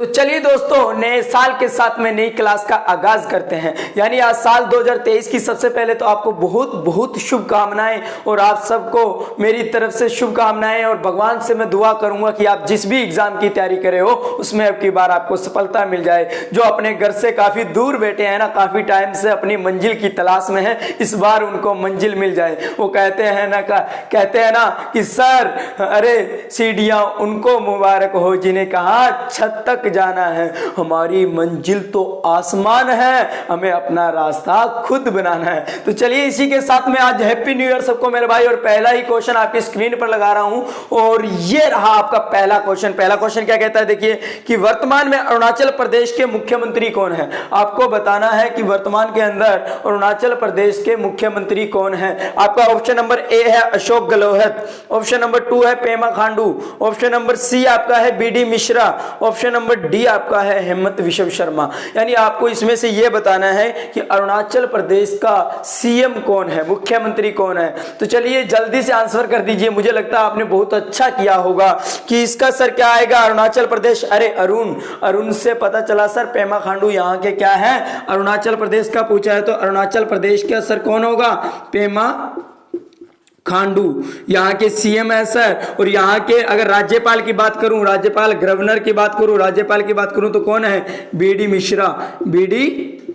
तो चलिए दोस्तों, नए साल के साथ में नई क्लास का आगाज करते हैं। यानी आज साल 2023 की सबसे पहले तो आपको बहुत बहुत शुभकामनाएं और आप सबको मेरी तरफ से शुभकामनाएं और भगवान से मैं दुआ करूंगा कि आप जिस भी एग्जाम की तैयारी करे हो उसमें अब की बार आपको सफलता मिल जाए। जो अपने घर से काफी दूर बैठे हैं ना, काफी टाइम से अपनी मंजिल की तलाश में है, इस बार उनको मंजिल मिल जाए। वो कहते हैं ना कि सर अरे सीढ़ियां उनको मुबारक हो जिन्हें कहा छत तक जाना है, हमारी मंजिल तो आसमान है, हमें अपना रास्ता खुद बनाना है। तो चलिए इसी के साथ में आज हैप्पी न्यू ईयर सबको मेरे भाई। और पहला ही क्वेश्चन आपकी स्क्रीन पर लगा रहा हूं और ये रहा आपका पहला क्वेश्चन। पहला क्वेश्चन क्या कहता है, देखिए कि वर्तमान में अरुणाचल प्रदेश के मुख्यमंत्री कौन है। आपको बताना है कि वर्तमान के अंदर अरुणाचल प्रदेश के मुख्यमंत्री कौन है। आपका ऑप्शन नंबर ए है अशोक गहलोत, ऑप्शन नंबर 2 है Pema Khandu, option number C आपका है BD Mishra, option number D आपका है हेमंत विश्व शर्मा। यानी आपको इसमें से यह बताना है कि अरुणाचल प्रदेश का सीएम कौन है, मुख्यमंत्री कौन है। तो चलिए जल्दी से आंसर कर दीजिए। मुझे लगता है आपने बहुत अच्छा किया होगा कि इसका सर क्या आएगा, अरुणाचल प्रदेश। अरे अरुण से पता चला सर पेमा खांडू यहाँ के क्या है, अरुणाचल प्रदेश का पूछा है तो अरुणाचल प्रदेश का सर कौन होगा, पेमा खांडू यहाँ के सीएम है सर। और यहाँ के अगर राज्यपाल की बात करूं, राज्यपाल गवर्नर की बात करूं, राज्यपाल की बात करूं तो कौन है, बीडी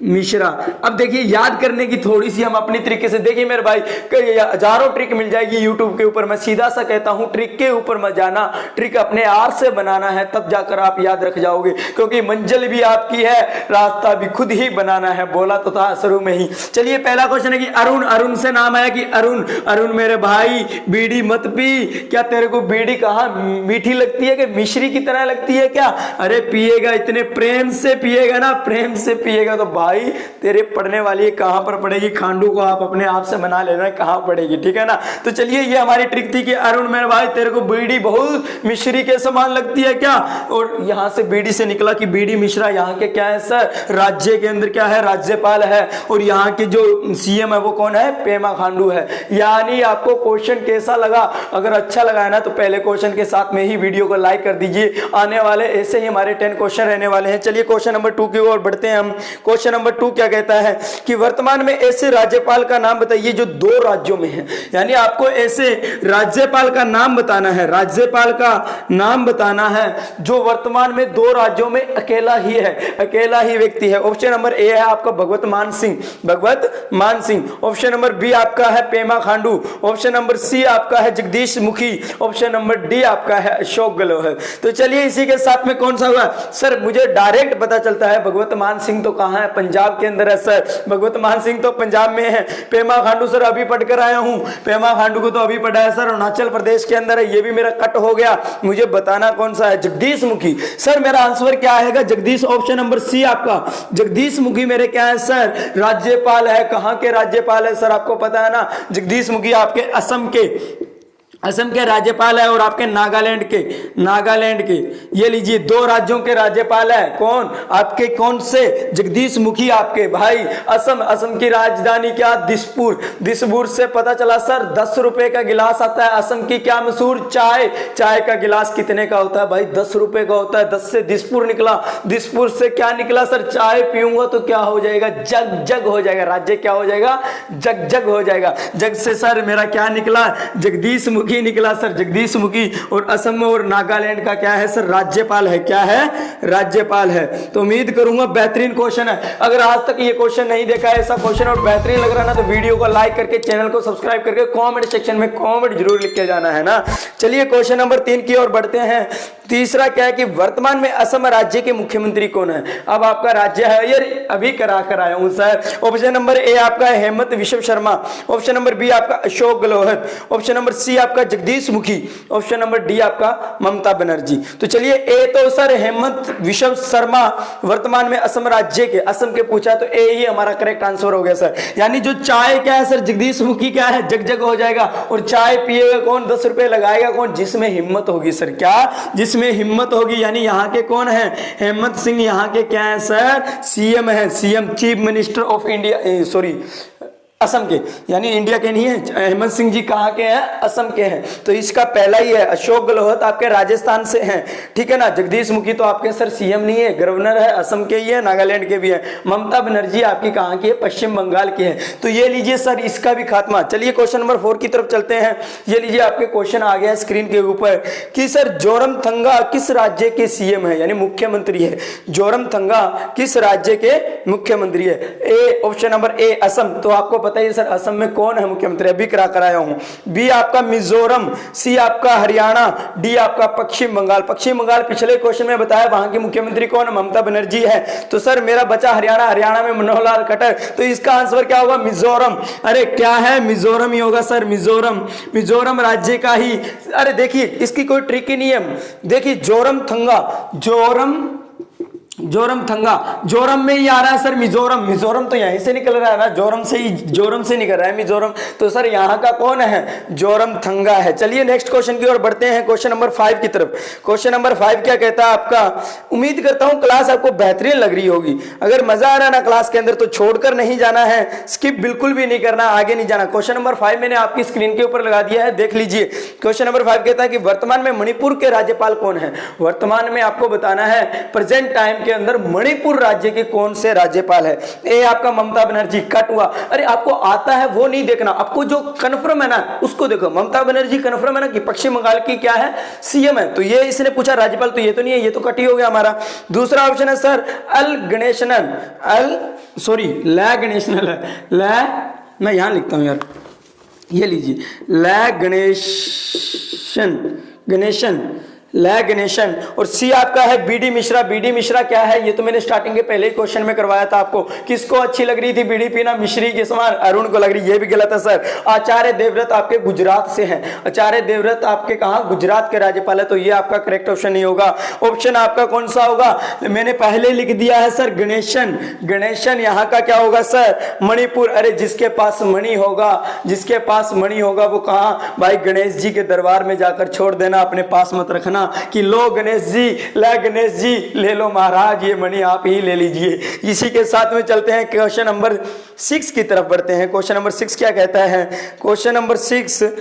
मिश्रा। अब देखिए याद करने की थोड़ी सी हम अपनी तरीके से, देखिए मेरे भाई कई हजारों ट्रिक मिल जाएगी यूट्यूब के ऊपर। मैं सीधा सा कहता हूं ट्रिक के ऊपर मत जाना, ट्रिक अपने आप से बनाना है, तब जाकर आप याद रख जाओगे, क्योंकि मंजिल भी आपकी है, रास्ता भी खुद ही बनाना है। बोला तो था शुरू में ही। चलिए पहला क्वेश्चन है कि अरुण से नाम आया कि अरुण मेरे भाई बीड़ी मत पी। क्या तेरे को बीड़ी कहाँ मीठी लगती है कि मिश्री की तरह लगती है क्या? अरे पिएगा, इतने प्रेम से पिएगा ना, प्रेम से पिएगा तो भाई तेरे पढ़ने वाली कहां पर पड़ेगी, खांडू को आप अपने आप से बना लेना कहां पड़ेगी, ठीक है ना। तो चलिए ये हमारी ट्रिक थी कि अरुण मेरे भाई तेरे को बीड़ी बहुत मिश्री के समान लगती है क्या। और यहां से बीड़ी से निकला कि बीडी मिश्रा यहाँ के क्या है सर, राज्य के अंदर क्या है, राज्यपाल है। और यहाँ के जो सीएम है वो कौन है, पेमा खांडू है। यानी आपको क्वेश्चन कैसा लगा, अगर अच्छा लगा है ना तो पहले क्वेश्चन के साथ में ही वीडियो को लाइक कर दीजिए। आने वाले ऐसे ही हमारे 10 क्वेश्चन रहने वाले हैं। चलिए क्वेश्चन नंबर 2 की ओर बढ़ते हैं हम। क्वेश्चन नंबर 2 क्या कहता है कि वर्तमान में ऐसे राज्यपाल का नाम बताइए जो 2 राज्यों में है। यानी आपको ऐसे राज्यपाल का नाम बताना है, राज्यपाल का नाम बताना है जो वर्तमान में 2 राज्यों में अकेला ही है, अकेला ही व्यक्ति है। ऑप्शन नंबर ए है आपका भगवत मान सिंह, ऑप्शन नंबर बी आपका है Pema Khandu, option number C आपका है Jagdish Mukhi, option number D आपका है अशोक गहलोत। तो चलिए इसी के साथ में कौन सा हुआ सर, मुझे डायरेक्ट पता चलता है भगवत मान सिंह तो कहां है, पंजाब के अंदर है सर। भगवत मान सिंह तो पंजाब में है। पेमा खांडू सर अभी पढ़ कर आया हूं, पेमा खांडू को तो अभी पढ़ा है सर, अरुणाचल प्रदेश के अंदर है। ये भी मेरा कट हो गया, मुझे बताना कौन सा है, जगदीश मुखी। सर मेरा आंसर क्या आएगा, जगदीश, ऑप्शन नंबर सी आपका जगदीश मुखी मेरे क्या है सर, राज्यपाल है। कहां के राज्यपाल है सर, आपको पता है ना, जगदीश मुखी आपके असम के राज्यपाल है और आपके नागालैंड के ये लीजिए 2 राज्यों के राज्यपाल है। कौन आपके, कौन से, जगदीश मुखी आपके भाई असम की राजधानी क्या, दिसपुर से पता चला सर 10 रुपए का गिलास आता है। असम की क्या मशहूर चाय का गिलास कितने का होता है भाई, 10 रुपए का होता है। 10 से दिसपुर निकला, दिसपुर से क्या निकला सर, चाय पीऊंगा तो क्या हो जाएगा, जग हो जाएगा, राज्य क्या हो जाएगा, जग हो जाएगा। जग से सर मेरा क्या निकला, जगदीश मुखी निकला सर, जगदीश मुखी। और असम और नागालैंड का क्या है सर, राज्यपाल है। क्या है, राज्यपाल है। तो उम्मीद करूंगा बेहतरीन क्वेश्चन है। अगर आज तक ये क्वेश्चन नहीं देखा है ऐसा क्वेश्चन और बेहतरीन लग रहा है ना, तो वीडियो को लाइक करके चैनल को सब्सक्राइब करके कमेंट सेक्शन में कमेंट जरूर लिख के जाना है ना। चलिए क्वेश्चन नंबर 3 की ओर बढ़ते हैं। तीसरा क्या है कि वर्तमान में असम राज्य के मुख्यमंत्री कौन है। अब आपका राज्य है, ये अभी करा कर आया हूं सर। ऑप्शन नंबर ए आपका है हेमंत विश्व शर्मा, ऑप्शन नंबर बी आपका Ashok Gehlot, option number C आपका जगदीश मुखी, ऑप्शन नंबर डी आपका ममता बनर्जी। तो चलिए ए तो सर हेमंत विश्व शर्मा वर्तमान में असम राज्य के, असम के पूछा तो ए ही हमारा करेक्ट आंसर हो गया सर। यानी जो चाय क्या है सर, जगदीश मुखी क्या है, जग हो जाएगा। और चाय पिएगा कौन, 10 रुपए लगाएगा कौन, जिसमें हिम्मत होगी सर, क्या, जिसमें हिम्मत होगी। यानी यहाँ के कौन है, हेमंत सिंह यहाँ के क्या है सर, सीएम है, CM chief minister of India, sorry Assam के, यानी इंडिया के नहीं है। हेमंत सिंह जी कहाँ के हैं? असम के हैं। तो इसका पहला ही है। अशोक गहलोत आपके राजस्थान से हैं, ठीक है ना। जगदीश मुखी तो आपके सर सीएम नहीं है, गवर्नर है, असम के ही है, नागालैंड के भी है। ममता बनर्जी आपकी कहाँ की है? पश्चिम बंगाल की है। तो ये लीजिए सर, इसका भी खात्मा। चलिए क्वेश्चन नंबर 4 की तरफ चलते हैं। ये लीजिए आपके क्वेश्चन आ गया है स्क्रीन के ऊपर कि सर जोरमथंगा किस राज्य के सीएम है, यानी मुख्यमंत्री है। जोरमथंगा किस राज्य के मुख्यमंत्री है? ए, ऑप्शन नंबर ए असम। तो आपको पता है सर असम में कौन है मुख्यमंत्री, अभी करा कर आया हूं। बी आपका मिजोरम, सी आपका हरियाणा, डी आपका पश्चिम बंगाल। पश्चिम बंगाल पिछले क्वेश्चन में बताया वहां की मुख्यमंत्री कौन है? ममता बनर्जी है। तो सर मेरा बचा हरियाणा, हरियाणा में मनोहर लाल खट्टर। तो इसका आंसर क्या होगा? मिजोरम। अरे क्या है? मिजोरम ही होगा सर, मिजोरम। मिजोरम राज्य का ही। अरे देखिए इसकी कोई ट्रिक ही नहीं है। देखिए जोरमथंगा, जोरमथंगा, जोरम में ही आ रहा है सर मिजोरम। मिजोरम तो यहीं से निकल रहा है ना, जोरम से निकल रहा है मिजोरम। तो सर यहाँ का कौन है? जोरमथंगा है। चलिए नेक्स्ट क्वेश्चन की ओर बढ़ते हैं, क्वेश्चन नंबर 5 की तरफ। क्वेश्चन नंबर 5 क्या कहता है आपका? उम्मीद करता हूं क्लास आपको बेहतरीन लग रही होगी। अगर मजा आ रहा है ना क्लास के अंदर तो छोड़कर नहीं जाना है, स्किप बिल्कुल भी नहीं करना, आगे नहीं जाना। क्वेश्चन नंबर 5 मैंने आपकी स्क्रीन के ऊपर लगा दिया है, देख लीजिए। क्वेश्चन नंबर 5 कहता है कि वर्तमान में मणिपुर के राज्यपाल कौन है? वर्तमान में आपको बताना है प्रेजेंट टाइम के अंदर मणिपुर राज्य के कौन से राज्यपाल है। ए आपका ममता बनर्जी, कट हुआ। अरे आपको आता है वो नहीं देखना, आपको जो कन्फर्म है ना उसको देखो। ममता बनर्जी कन्फर्म है ना कि पश्चिम बंगाल की क्या है? सीएम है। तो ये इसने पूछा राज्यपाल, तो ये तो नहीं है, ये तो कट ही हो गया हमारा। दूसरा ऑप्शन है सर ल गणेशनल है। मैं यहां लिखता हूं यार, ये लीजिए गणेशन। और सी आपका है बीडी मिश्रा। बीडी मिश्रा क्या है? ये तो मैंने स्टार्टिंग के पहले ही क्वेश्चन में करवाया था आपको। किसको अच्छी लग रही थी बीड़ी पीना? मिश्री के समान अरुण को लग रही, ये भी गलत है सर। आचार्य देवव्रत आपके गुजरात से हैं। आचार्य देवव्रत आपके कहाँ? गुजरात के राज्यपाल है। तो ये आपका करेक्ट ऑप्शन नहीं होगा। ऑप्शन आपका कौन सा होगा? मैंने पहले लिख दिया है सर गणेशन यहाँ का क्या होगा सर? मणिपुर। अरे जिसके पास मणि होगा वो कहाँ भाई? गणेश जी के दरबार में जाकर छोड़ देना, अपने पास मत रखना कि लो गणेश जी ले लो महाराज, ये मणि आप ही ले लीजिए। इसी के साथ में चलते हैं क्वेश्चन नंबर 6 की तरफ बढ़ते हैं। क्वेश्चन नंबर 6 क्या कहता है? क्वेश्चन नंबर 6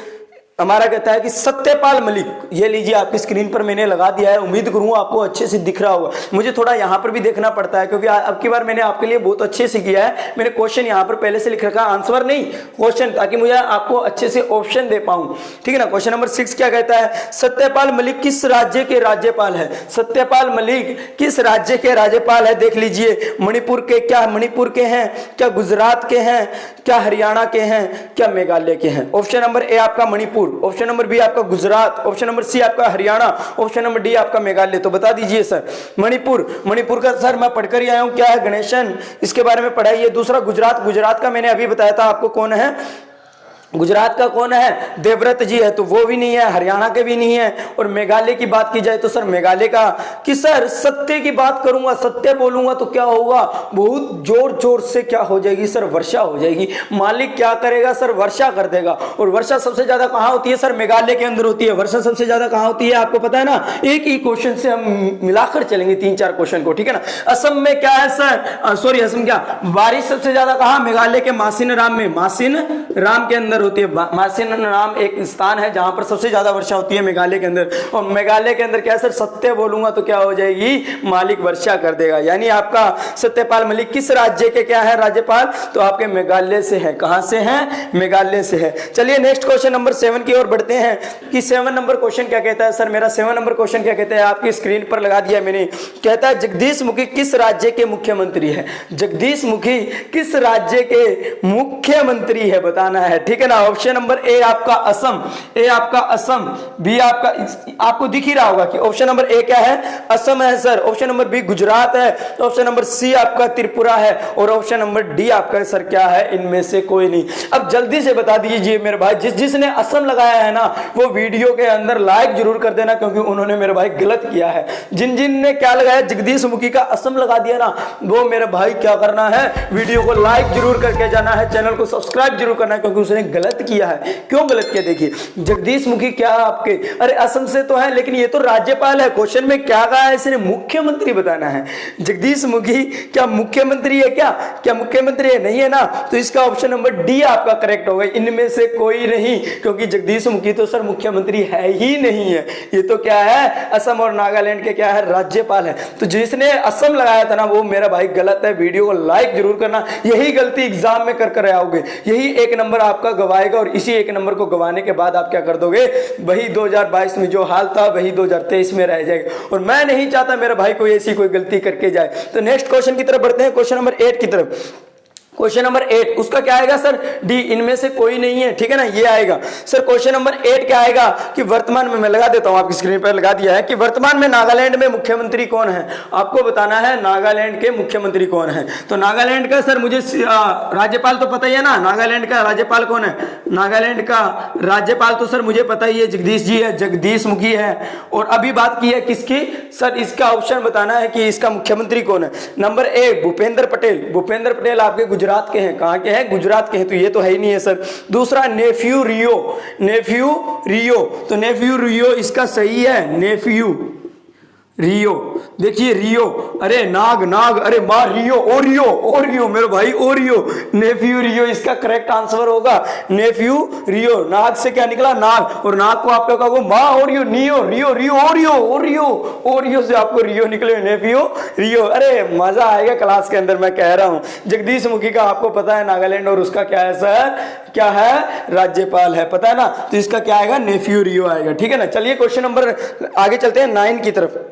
हमारा कहता है कि सत्यपाल मलिक, ये लीजिए आपकी स्क्रीन पर मैंने लगा दिया है, उम्मीद करूंगा आपको अच्छे से दिख रहा होगा। मुझे थोड़ा यहाँ पर भी देखना पड़ता है क्योंकि अब की बार मैंने आपके लिए बहुत अच्छे से किया है। मैंने क्वेश्चन यहाँ पर पहले से लिख रखा, आंसर नहीं क्वेश्चन, ताकि मुझे आपको अच्छे से ऑप्शन दे पाऊं, ठीक है ना। क्वेश्चन नंबर 6 क्या कहता है? सत्यपाल मलिक किस राज्य के राज्यपाल है? सत्यपाल मलिक किस राज्य के राज्यपाल है? देख लीजिए, मणिपुर के, क्या मणिपुर के हैं, क्या गुजरात के हैं, क्या हरियाणा के हैं, क्या मेघालय के हैं? ऑप्शन नंबर ए आपका मणिपुर, ऑप्शन नंबर बी आपका गुजरात, ऑप्शन नंबर सी आपका हरियाणा, ऑप्शन नंबर डी आपका मेघालय। तो बता दीजिए सर। मणिपुर का सर मैं पढ़कर ही आया हूं, क्या है? गणेशन, इसके बारे में पढ़ाइए। दूसरा गुजरात का मैंने अभी बताया था आपको कौन है। गुजरात का कौन है? देवव्रत जी है, तो वो भी नहीं है, हरियाणा के भी नहीं है। और मेघालय की बात की जाए तो सर मेघालय का, कि सर सत्य की बात करूंगा, सत्य बोलूंगा तो क्या होगा? बहुत जोर से क्या हो जाएगी सर? वर्षा हो जाएगी। मालिक क्या करेगा सर? वर्षा कर देगा। और वर्षा सबसे ज्यादा कहां होती है सर? मेघालय के अंदर होती है। वर्षा सबसे ज्यादा कहां होती है आपको पता है ना? एक ही क्वेश्चन से हम मिलाकर चलेंगे 3-4 क्वेश्चन को, ठीक है ना। असम में क्या है सर? सॉरी असम क्या, बारिश सबसे ज्यादा कहां? मेघालय के मासिन राम में, मासिन राम के अंदर होती है। मासिन राम एक स्थान है जहां पर सबसे ज्यादा वर्षा होती है मेघालय के अंदर। और मेघालय के अंदर क्या सर? सत्य बोलूंगा तो क्या हो जाएगी? मालिक वर्षा कर देगा। यानी आपका सत्यपाल मलिक किस राज्य के क्या है राज्यपाल? तो आपके मेघालय से है। कहां से है? मेघालय से है। चलिए नेक्स्ट क्वेश्चन नंबर 7 की ओर बढ़ते हैं कि 7 नंबर क्वेश्चन क्या कहता है सर? मेरा 7 नंबर क्वेश्चन क्या कहता है? आपकी स्क्रीन पर लगा दिया मैंने। कहता है जगदीश मुखी किस राज्य के मुख्यमंत्री है? जगदीश मुखी किस राज्य के मुख्यमंत्री है बताना है, ठीक है ना। ऑप्शन नंबर ए आपका असम, बी आपका, आपको दिख ही रहा होगा कि ऑप्शन नंबर ए क्या है? असम है sir. Option number B Gujarat है, ऑप्शन नंबर सी आपका त्रिपुरा है, और ऑप्शन नंबर डी आपका सर क्या है? इनमें से कोई नहीं। अब जल्दी से बता दीजिए मेरे भाई, जिसने असम लगाया है ना वो वीडियो के अंदर लाइक जरूर कर देना, क्योंकि उन्होंने मेरे भाई गलत किया है। जिन ने क्या लगाया? जगदीश मुखी का असम लगा दिया ना, वो मेरे भाई क्या करना है? वीडियो को लाइक जरूर करके जाना है, चैनल को सब्सक्राइब जरूर करना है, क्योंकि उसने गलत किया है। क्यों गलत किया? देखिए जगदीश मुखी क्या आपके, अरे असम से तो है लेकिन ये तो राज्यपाल है। क्वेश्चन में क्या कहा है? इसने मुख्यमंत्री बताना है। जगदीश मुखी क्या मुख्यमंत्री है? क्या मुख्यमंत्री है? नहीं है ना, तो इसका ऑप्शन नंबर डी आपका करेक्ट होगा, इनमें से कोई नहीं, क्योंकि जगदीश मुखी तो सर मुख्यमंत्री है ही नहीं है। ये तो क्या है, असम और नागालैंड के क्या है, राज्यपाल है। तो जिसने असम लगाया था ना वो मेरा भाई गलत है। वीडियो को लाइक जरूर करना, यही गलती एग्जाम में कर आओगे, यही एक नंबर आपका गवाएगा और इसी एक नंबर को गवाने के बाद आप क्या कर दोगे, वही 2022 में जो हाल था वही 2023 में रह जाएगा। और मैं नहीं चाहता मेरा भाई कोई ऐसी कोई गलती करके जाए। तो नेक्स्ट क्वेश्चन की तरफ बढ़ते हैं, क्वेश्चन नंबर 8 की तरफ। क्वेश्चन नंबर 8 उसका क्या आएगा सर? डी, इनमें से कोई नहीं है, ठीक है ना, ये आएगा सर। क्वेश्चन नंबर 8 क्या आएगा कि वर्तमान में, मैं लगा देता हूं आपकी स्क्रीन पर लगा दिया है, कि वर्तमान में नागालैंड में मुख्यमंत्री कौन है? आपको बताना है नागालैंड के मुख्यमंत्री कौन है। तो नागालैंड का सर मुझे राज्यपाल तो पता ही है ना, नागालैंड का राज्यपाल कौन है? नागालैंड का राज्यपाल तो सर मुझे पता ही है, जगदीश जी है, जगदीश मुखी है। और अभी बात की है किसकी सर? इसका ऑप्शन बताना है कि इसका मुख्यमंत्री कौन है। नंबर 1 भूपेंद्र पटेल। भूपेंद्र पटेल आपके गुजरात के हैं। कहां के हैं? गुजरात के हैं, तो ये तो है ही नहीं है सर। दूसरा नेफ्यू रियो, नेफ्यू रियो, तो नेफ्यू रियो इसका सही है, नेफ्यू रियो। देखिए रियो, अरे नाग नाग, अरे माँ रियो, ओरियो ओरियो मेरे भाई, ओरियो, नेफ्यू रियो इसका करेक्ट आंसर होगा, नेफ्यू रियो। नाग से क्या निकला? नाग, और नाग को आपका कहोगे माँ ओरियो, नियो रियो, रियो ओरियो, ओरियो ओरियो से आपको रियो निकले, नेफ्यू रियो। अरे मजा आएगा क्लास के अंदर, मैं कह रहा हूं। जगदीश मुखी का आपको पता है नागालैंड, और उसका क्या है सर? क्या है? राज्यपाल है, पता है ना, तो इसका क्या आएगा? नेफ्यू रियो आएगा, ठीक है ना। चलिए क्वेश्चन नंबर आगे चलते हैं 9 की तरफ।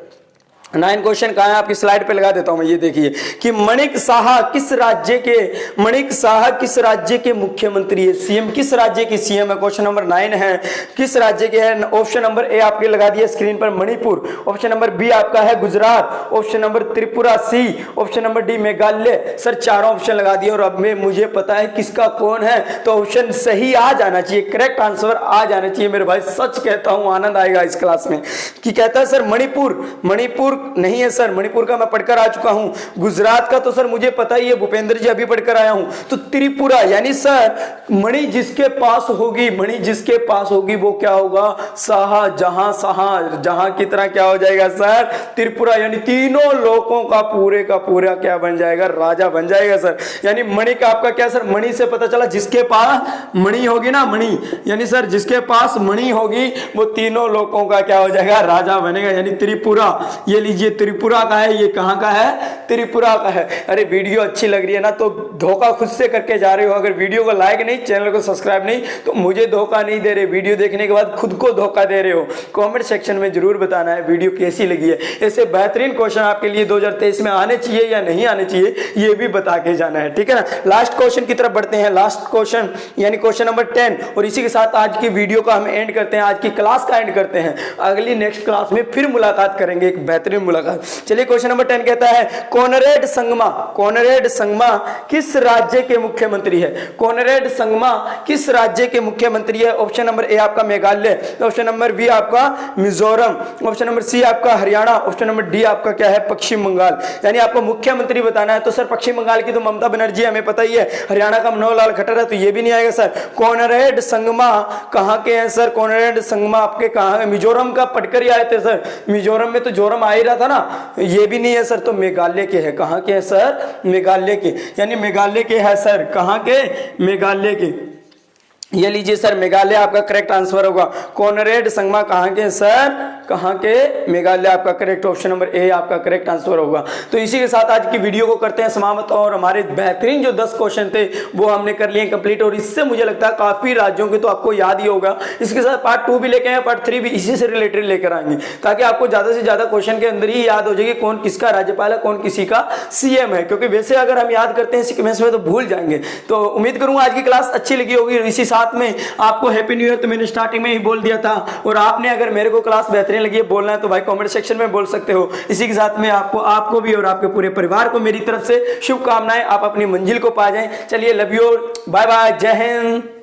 9 क्वेश्चन कहाँ है? आपकी स्लाइड पे लगा देता हूं मैं, ये देखिए कि मणिक साहा किस राज्य के, मणिक साहा किस राज्य के मुख्यमंत्री है? सीएम किस राज्य की सीएम है? क्वेश्चन नंबर 9 है, किस राज्य के है? ऑप्शन नंबर ए आपके लगा दिया स्क्रीन पर, मणिपुर। ऑप्शन नंबर बी आपका है Gujarat. Option number Tripura, C. Option number D Meghalaya. Sir चारों ऑप्शन लगा दिए और अब में मुझे पता है किसका कौन है, तो ऑप्शन सही आ जाना चाहिए, करेक्ट आंसर आ जाना चाहिए मेरे भाई। सच कहता हूं, आनंद आएगा इस क्लास में। कि कहता है सर मणिपुर, मणिपुर नहीं है सर, मणिपुर का मैं पढ़कर आ चुका हूं। गुजरात का तो सर मुझे पता ही है, भूपेंद्र जी अभी पढ़कर आया हूं। तो त्रिपुरा, यानी सर मणि जिसके पास होगी, मणि जिसके पास होगी वो क्या होगा? साहा, जहां साहा, जहां की तरह क्या हो जाएगा सर? त्रिपुरा, यानी तीनों लोगों का पूरा क्या बन जाएगा? राजा बन जाएगा सर। यानी मणि का आपका क्या सर? मणि से पता चला जिसके पास मणि होगी ना, मणि यानी सर जिसके पास मणि होगी वो तीनों लोगों का क्या हो जाएगा? राजा बनेगा, यानी त्रिपुरा। ये लीजिए त्रिपुरा का है, ये कहां का है? त्रिपुरा का है। अरे वीडियो अच्छी लग रही है ना, तो धोखा खुद से करके जा रहे हो। अगर वीडियो को लाइक नहीं, चैनल को सब्सक्राइब नहीं, तो मुझे धोखा नहीं दे रहे, वीडियो देखने के बाद खुद को धोखा दे रहे हो। कमेंट सेक्शन में जरूर बताना है वीडियो कैसी लगी है। ऐसे बेहतरीन क्वेश्चन आपके लिए 2023 में आने चाहिए या नहीं आने चाहिए, ये भी बता के जाना है, ठीक है ना। लास्ट क्वेश्चन की तरफ बढ़ते हैं, लास्ट क्वेश्चन यानी क्वेश्चन नंबर 10, और इसी के साथ आज की वीडियो का हम एंड करते हैं, आज की क्लास का एंड करते हैं। अगली नेक्स्ट क्लास में फिर मुलाकात करेंगे, एक बेहतरीन मुलाकात। चलिए क्वेश्चन नंबर 10 कहता है कॉनरेड संगमा, कॉनरेड संगमा किस राज्य के मुख्यमंत्री है? कॉनरेड संगमा किस राज्य के मुख्यमंत्री है? ऑप्शन नंबर ए आपका मेघालय, ऑप्शन नंबर बी आपका मिजोरम, ऑप्शन नंबर सी आपका हरियाणा, ऑप्शन नंबर डी आपका क्या है? पश्चिम बंगाल। यानी आपको मुख्यमंत्री बताना है। तो सर पश्चिम बंगाल की तो ममता बनर्जी हमें पता ही है, हरियाणा का मनोहर लाल खट्टर है, तो ये भी नहीं आएगा सर। कॉनरेड संगमा कहां के हैं सर? कॉनरेड संगमा आपके कहां है? मिजोरम का पढ़कर ही आए थे सर, मिजोरम में तो जोरम आ ही रहा था ना, ये भी नहीं है सर। तो मेघालय के है, कहां के हैं सर? मेघालय के, यानी मेघालय के है सर, कहां के? मेघालय के। ये लीजिए सर, मेघालय आपका करेक्ट आंसर होगा। कॉनरेड संगमा कहां के सर? कहां के? मेघालय आपका करेक्ट, ऑप्शन नंबर ए आपका करेक्ट आंसर होगा। तो इसी के साथ आज की वीडियो को करते हैं समाप्त, और हमारे बेहतरीन जो 10 क्वेश्चन थे वो हमने कर लिए कंप्लीट, और इससे मुझे लगता है काफी राज्यों के तो आपको याद ही होगा। इसके साथ पार्ट 2 भी लेके आए, पार्ट 3 भी इसी से रिलेटेड लेकर आएंगे, ताकि आपको ज्यादा से ज्यादा क्वेश्चन के अंदर ही याद हो जाएगी कौन किसका राज्यपाल है, कौन किसी का सीएम है। क्योंकि वैसे अगर हम याद करते हैं सीक्वेंस में तो भूल जाएंगे। तो उम्मीद करूंगा आज की क्लास अच्छी लगी होगी। इसी साथ में आपको हैप्पी न्यू ईयर तो मैंने स्टार्टिंग में ही बोल दिया था, और आपने अगर मेरे को क्लास बेहतरीन लगी है बोलना है तो भाई कमेंट सेक्शन में बोल सकते हो। इसी के साथ में आपको भी और आपके पूरे परिवार को मेरी तरफ से शुभकामनाएं, आप अपनी मंजिल को पा जाएं। चलिए लव यू, बाय बाय, जय हिंद।